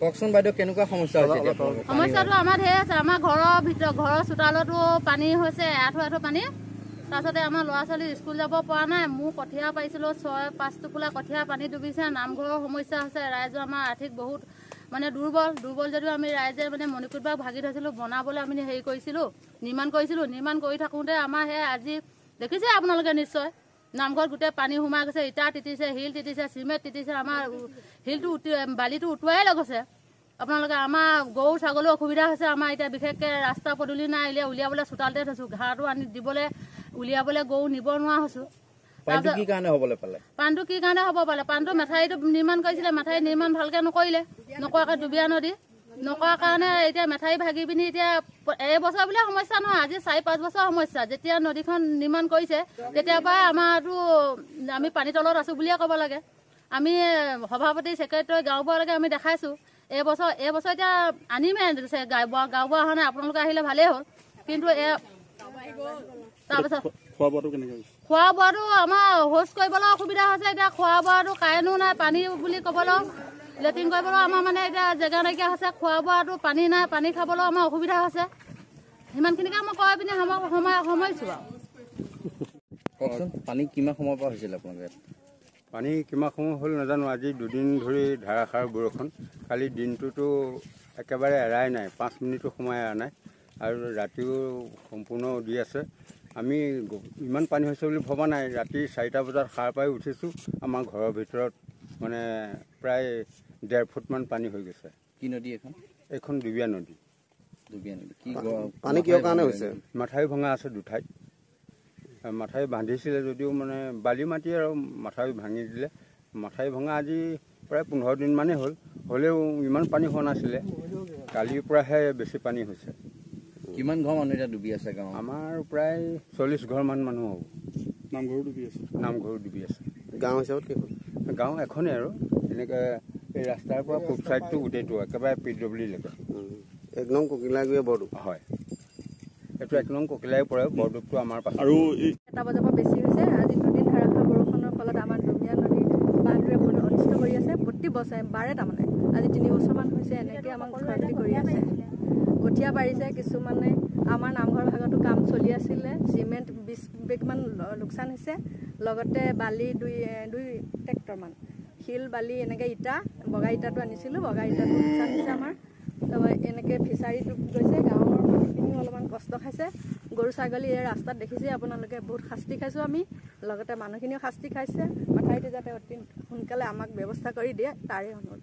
কওকচোন বাইদেউ কেনেকুৱা সমস্যা হৈছে এতিয়া সমস্যাটো আমাৰ ঢেৰ আছে আমাৰ ঘৰৰ চোতালতো পানী হৈছে আঁঠু পানী তাৰপিছতে আমাৰ ল'ৰা ছোৱালী স্কুল যাব পৰা নাই মোৰ কঠীয়া পাৰিছিলোঁ 6-5 টোপোলা কঠীয়া পানী ডুবিছে নামঘৰৰ সমস্যা হৈছে ৰাইজৰ আমাৰ আৰ্থিক বহুত মানে দুৰ্বল যদিও আমি ৰাইজে মানে মণিকুটবাক ভাগি থৈছিলোঁ বনাবলৈ আমি হেৰি কৰিছিলোঁ নিৰ্মাণ কৰি থাকোঁতে আমাৰ সেই আজি দেখিছে আপোনালোকে নিশ্চয় নামঘৰত গোটেই পানী সোমাই গৈছে ইটা তিতিছে শিল তিতিছে চিমেণ্ট তিতিছে আমাৰ শিলটো বালিটো উটুৱাই লৈ গৈছে আপোনালোকে আমাৰ গৰু ছাগলীৰ অসুবিধা হৈছে আমাৰ এতিয়া বিশেষকৈ ৰাস্তা পদূলি নাই উলিয়াবলৈ চোতালতে থৈছোঁ ঘাঁহটো আনি দিবলৈ উলিয়াবলৈ গৰু নিব নোৱাৰা হৈছোঁ পানীটো কি কাৰণে হ'বলৈ পালে পানীটো মেঠাৰিটো নিৰ্মাণ কৰিছিলে মেঠাৰি নিৰ্মাণ ভালকৈ নকৰাকৈ ডুবিয়া নদী নকৰাৰ কাৰণে এতিয়া মেঠাৰি ভাগি পিনি এতিয়া এবছৰ বুলিয়ে সমস্যা নহয় আজি 4-5 বছৰ সমস্যা যেতিয়া নদীখন নিৰ্মাণ কৰিছে তেতিয়াৰ পৰাই আমাৰতো আমি পানী তলত আছোঁ বুলিয়ে ক'ব লাগে আমি সভাপতি ছেক্ৰেটাৰী গাঁওবুঢ়ালৈকে আমি দেখাইছোঁ এবছৰ এতিয়া আনিমে গাঁওবুঢ়া অহা নাই আপোনালোকে আহিলে ভালেই হ'ল কিন্তু তাৰপিছত খোৱা বোৱাটো আমাৰ শৌচ কৰিবলৈ অসুবিধা হৈছে এতিয়া খোৱা বোৱাটো কাৰেণ্টো নাই পানী বুলি ক'বলৈ লেট্ৰিন কৰিবলৈ আমাৰ মানে এতিয়া জেগা নাইকিয়া হৈছে খোৱা বোৱাটো পানী নাই পানী খাবলৈ আমাৰ অসুবিধা হৈছে সিমানখিনিকে মই কৈ পিনি সামৰিছোঁ আৰু কওকচোন পানী কিমান সময়ৰ পৰা হৈছিল আপোনালোকে পানী কিমান সময় হ'ল নাজানো আজি 2 দিন ধৰি ধাৰাসাৰ বৰষুণ কালি দিনটোতো একেবাৰে এৰাই নাই 5 মিনিটো সময় এৰা নাই আৰু ৰাতিও সম্পূৰ্ণ দি আছে আমি ইমান পানী হৈছে বুলি ভবা নাই ৰাতি 4টা বজাত সাৰ পাই উঠিছোঁ আমাৰ ঘৰৰ ভিতৰত মানে প্ৰায় 1.5 ফুটমান পানী হৈ গৈছে কি নদী এখন দুবিয়া নদী কি পানী কিয় কাৰণে হৈছে মাথাউৰি ভঙা আছে দুঠাইত মাথাউৰি বান্ধিছিলে যদিও মানে বালি মাটি আৰু মাথাউৰি ভাঙি দিলে মাথাউৰি ভঙা আজি প্ৰায় 15 দিন মানেই হ'লেও ইমান পানী হোৱা নাছিলে কালিৰ পৰাহে বেছি পানী হৈছে কিমান ঘৰ মানুহ এতিয়া ডুবি আছে গাঁও আমাৰ প্ৰায় 40 ঘৰমান মানুহ হ'ব নামঘৰো ডুবি আছে গাঁও হিচাপত কি গাঁও এখনেই আৰু এনেকৈ এই ৰাস্তাৰ পৰা পূব চাইডটো গোটেইটো একেবাৰে PWলৈকে 1 নং ককিলাগুৰি বৰডুব হয় এইটো 1 নং ককিলাই পৰে বৰডুবটো আমাৰ পাছত আৰু 7টা বজাৰ পৰা বেছি হৈছে আজি 2 দিন ধাৰাসাৰ বৰষুণৰ ফলত আমাৰ দুমিয়া নদী বান্ধটোৱে বহুত অনিষ্ট কৰি আছে প্ৰতি বছৰে বাৰে তাৰমানে আজি 3 বছৰমান হৈছে এনেকৈ আমাক ক্ষতি কৰি আছে কঠীয়া পাৰিছে কিছুমানে আমাৰ নামঘৰ ভাগতো কাম চলি আছিলে চিমেণ্ট 20 বেগমান লোকচান হৈছে লগতে বালি 2 ট্ৰেক্টৰমান শিল বালি এনেকৈ ইটা বগা ইটাটো আনিছিলোঁ বগা ইটাটো লোকচান হৈছে আমাৰ তাৰপৰা এনেকৈ ফিচাৰীটো গৈছে গাঁৱৰ মানুহখিনিও অলপমান কষ্ট খাইছে গৰু ছাগলী এই ৰাস্তাত দেখিছে আপোনালোকে বহুত শাস্তি খাইছোঁ আমি লগতে মানুহখিনিও শাস্তি খাইছে মাথাউৰিটো যাতে অতি সোনকালে আমাক ব্যৱস্থা কৰি দিয়ে তাৰে অনুৰোধ